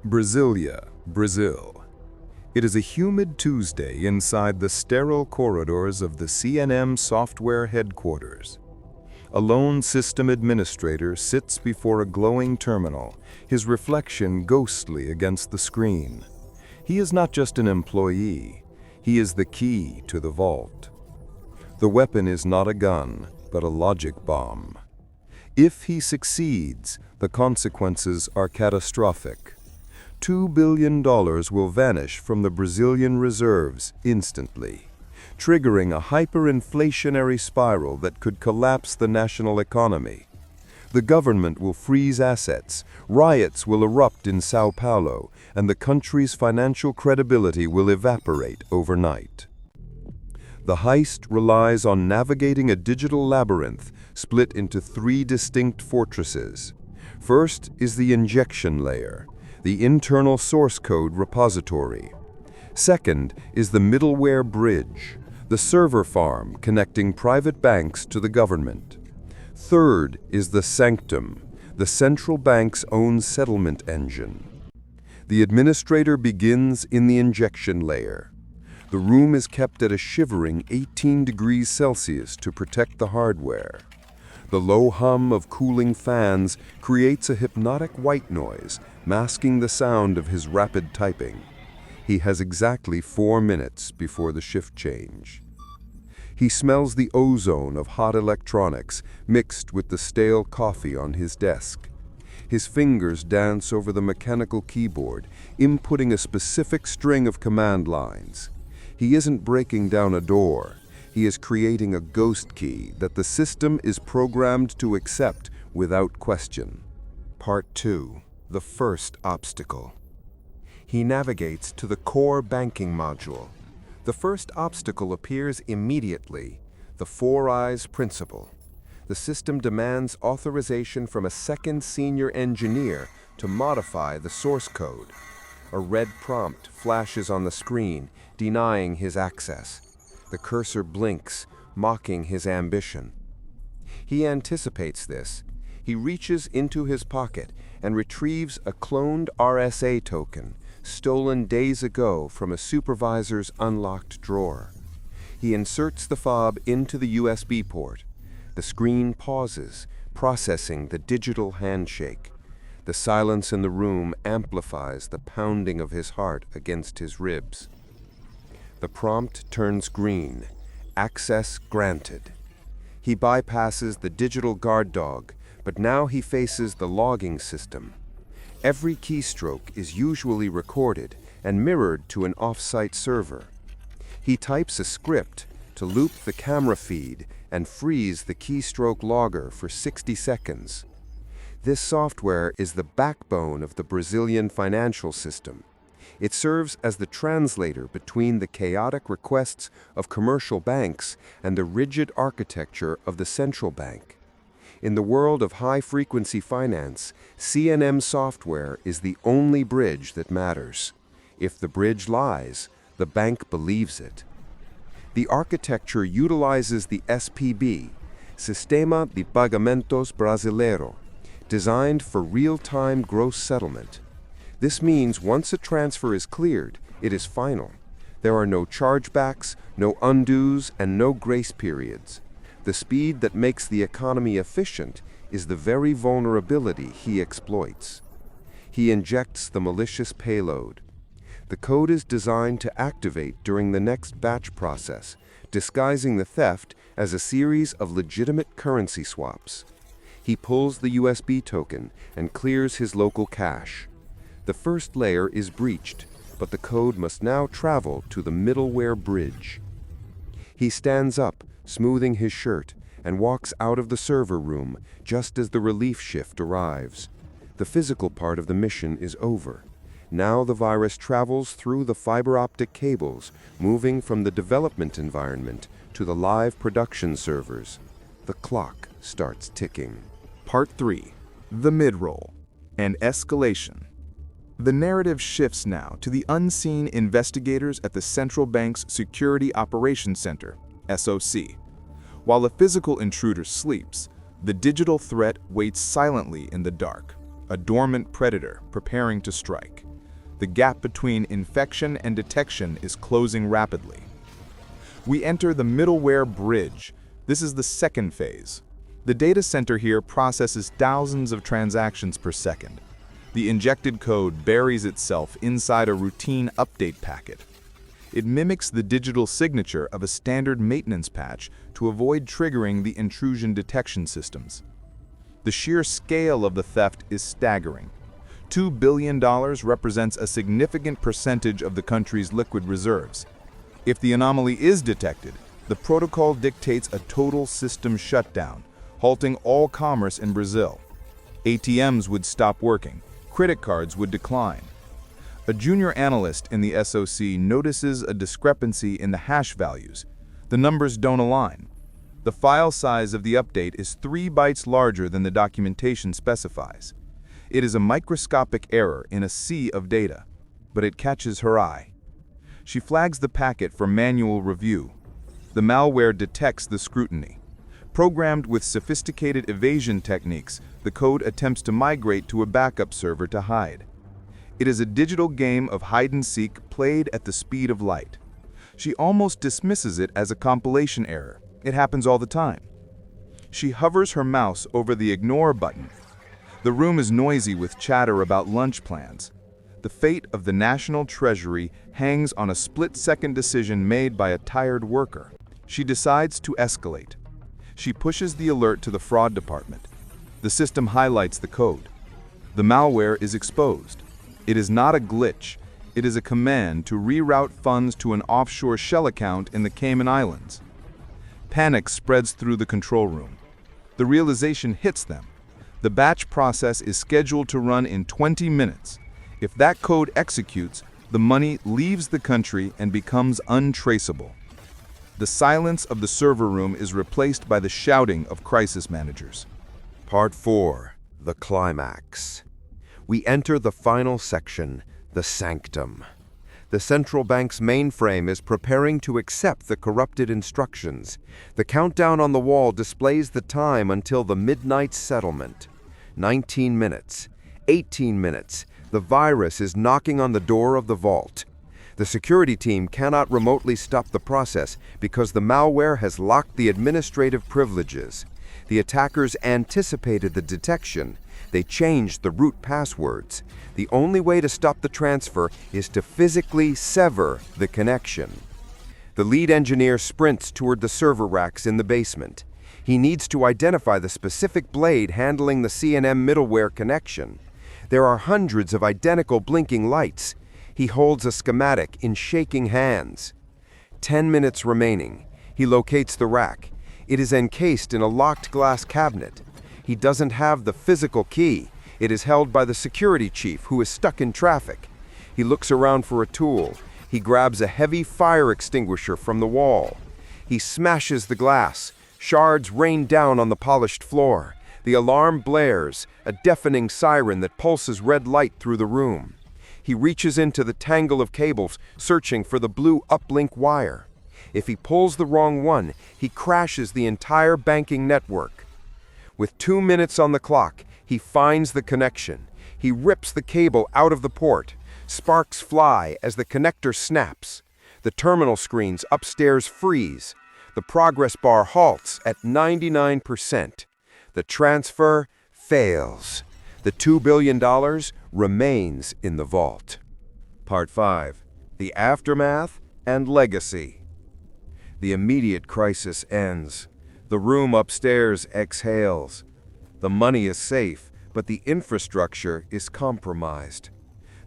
Brasilia, Brazil. It is a humid Tuesday inside the sterile corridors of the CNM software headquarters. A lone system administrator sits before a glowing terminal, his reflection ghostly against the screen. He is not just an employee, he is the key to the vault. The weapon is not a gun, but a logic bomb. If he succeeds, the consequences are catastrophic. $2 billion will vanish from the Brazilian reserves instantly, triggering a hyperinflationary spiral that could collapse the national economy. The government will freeze assets, riots will erupt in Sao Paulo, and the country's financial credibility will evaporate overnight. The heist relies on navigating a digital labyrinth split into three distinct fortresses. First is the injection layer, the internal source code repository. Second is the middleware bridge, the server farm connecting private banks to the government. Third is the sanctum, the central bank's own settlement engine. The administrator begins in the injection layer. The room is kept at a shivering 18 degrees Celsius to protect the hardware. The low hum of cooling fans creates a hypnotic white noise, masking the sound of his rapid typing. He has exactly 4 minutes before the shift change. He smells the ozone of hot electronics mixed with the stale coffee on his desk. His fingers dance over the mechanical keyboard, inputting a specific string of command lines. He isn't breaking down a door. He is creating a ghost key that the system is programmed to accept without question. Part 2. The first obstacle. He navigates to the core banking module. The first obstacle appears immediately, the Four Eyes principle. The system demands authorization from a second senior engineer to modify the source code. A red prompt flashes on the screen, denying his access. The cursor blinks, mocking his ambition. He anticipates this. He reaches into his pocket and retrieves a cloned RSA token, stolen days ago from a supervisor's unlocked drawer. He inserts the fob into the USB port. The screen pauses, processing the digital handshake. The silence in the room amplifies the pounding of his heart against his ribs. The prompt turns green. Access granted. He bypasses the digital guard dog, but now he faces the logging system. Every keystroke is usually recorded and mirrored to an off-site server. He types a script to loop the camera feed and freeze the keystroke logger for 60 seconds. This software is the backbone of the Brazilian financial system. It serves as the translator between the chaotic requests of commercial banks and the rigid architecture of the central bank. In the world of high-frequency finance, CNM software is the only bridge that matters. If the bridge lies, the bank believes it. The architecture utilizes the SPB, Sistema de Pagamentos Brasileiro, designed for real-time gross settlement. This means once a transfer is cleared, it is final. There are no chargebacks, no undos, and no grace periods. The speed that makes the economy efficient is the very vulnerability he exploits. He injects the malicious payload. The code is designed to activate during the next batch process, disguising the theft as a series of legitimate currency swaps. He pulls the USB token and clears his local cache. The first layer is breached, but the code must now travel to the middleware bridge. He stands up, smoothing his shirt, and walks out of the server room just as the relief shift arrives. The physical part of the mission is over. Now the virus travels through the fiber optic cables, moving from the development environment to the live production servers. The clock starts ticking. Part 3. The mid-roll. An escalation. The narrative shifts now to the unseen investigators at the Central Bank's Security Operations Center, SOC. While the physical intruder sleeps, the digital threat waits silently in the dark, a dormant predator preparing to strike. The gap between infection and detection is closing rapidly. We enter the middleware bridge. This is the second phase. The data center here processes thousands of transactions per second. The injected code buries itself inside a routine update packet. It mimics the digital signature of a standard maintenance patch to avoid triggering the intrusion detection systems. The sheer scale of the theft is staggering. $2 billion represents a significant percentage of the country's liquid reserves. If the anomaly is detected, the protocol dictates a total system shutdown, halting all commerce in Brazil. ATMs would stop working. Credit cards would decline. A junior analyst in the SOC notices a discrepancy in the hash values. The numbers don't align. The file size of the update is 3 bytes larger than the documentation specifies. It is a microscopic error in a sea of data, but it catches her eye. She flags the packet for manual review. The malware detects the scrutiny. Programmed with sophisticated evasion techniques, the code attempts to migrate to a backup server to hide. It is a digital game of hide-and-seek played at the speed of light. She almost dismisses it as a compilation error. It happens all the time. She hovers her mouse over the ignore button. The room is noisy with chatter about lunch plans. The fate of the national treasury hangs on a split-second decision made by a tired worker. She decides to escalate. She pushes the alert to the fraud department. The system highlights the code. The malware is exposed. It is not a glitch. It is a command to reroute funds to an offshore shell account in the Cayman Islands. Panic spreads through the control room. The realization hits them. The batch process is scheduled to run in 20 minutes. If that code executes, the money leaves the country and becomes untraceable. The silence of the server room is replaced by the shouting of crisis managers. Part 4. The Climax. We enter the final section, the sanctum. The central bank's mainframe is preparing to accept the corrupted instructions. The countdown on the wall displays the time until the midnight settlement. 19 minutes, 18 minutes. The virus is knocking on the door of the vault. The security team cannot remotely stop the process because the malware has locked the administrative privileges. The attackers anticipated the detection. They changed the root passwords. The only way to stop the transfer is to physically sever the connection. The lead engineer sprints toward the server racks in the basement. He needs to identify the specific blade handling the CNM middleware connection. There are hundreds of identical blinking lights. He holds a schematic in shaking hands. 10 minutes remaining. He locates the rack. It is encased in a locked glass cabinet. He doesn't have the physical key. It is held by the security chief, who is stuck in traffic. He looks around for a tool. He grabs a heavy fire extinguisher from the wall. He smashes the glass. Shards rain down on the polished floor. The alarm blares, a deafening siren that pulses red light through the room. He reaches into the tangle of cables, searching for the blue uplink wire. If he pulls the wrong one, he crashes the entire banking network. With 2 minutes on the clock, he finds the connection. He rips the cable out of the port. Sparks fly as the connector snaps. The terminal screens upstairs freeze. The progress bar halts at 99%. The transfer fails. The $2 billion remains in the vault. Part 5. The Aftermath and Legacy. The immediate crisis ends. The room upstairs exhales. The money is safe, but the infrastructure is compromised.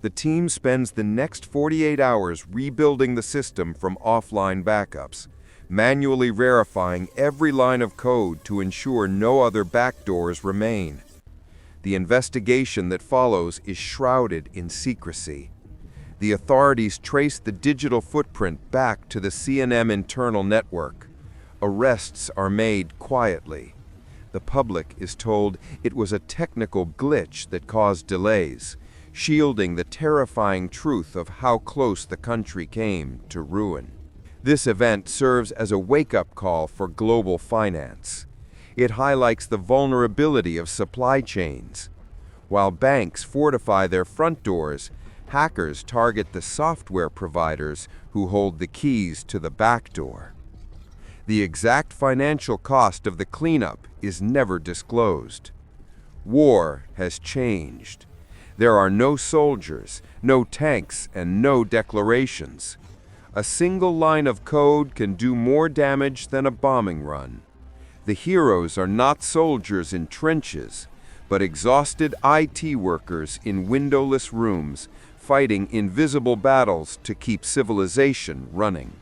The team spends the next 48 hours rebuilding the system from offline backups, manually verifying every line of code to ensure no other backdoors remain. The investigation that follows is shrouded in secrecy. The authorities trace the digital footprint back to the CNM internal network. Arrests are made quietly. The public is told it was a technical glitch that caused delays, shielding the terrifying truth of how close the country came to ruin. This event serves as a wake-up call for global finance. It highlights the vulnerability of supply chains. While banks fortify their front doors, Hackers target the software providers who hold the keys to the backdoor. The exact financial cost of the cleanup is never disclosed. War has changed. There are no soldiers, no tanks, and no declarations. A single line of code can do more damage than a bombing run. The heroes are not soldiers in trenches, but exhausted IT workers in windowless rooms, fighting invisible battles to keep civilization running.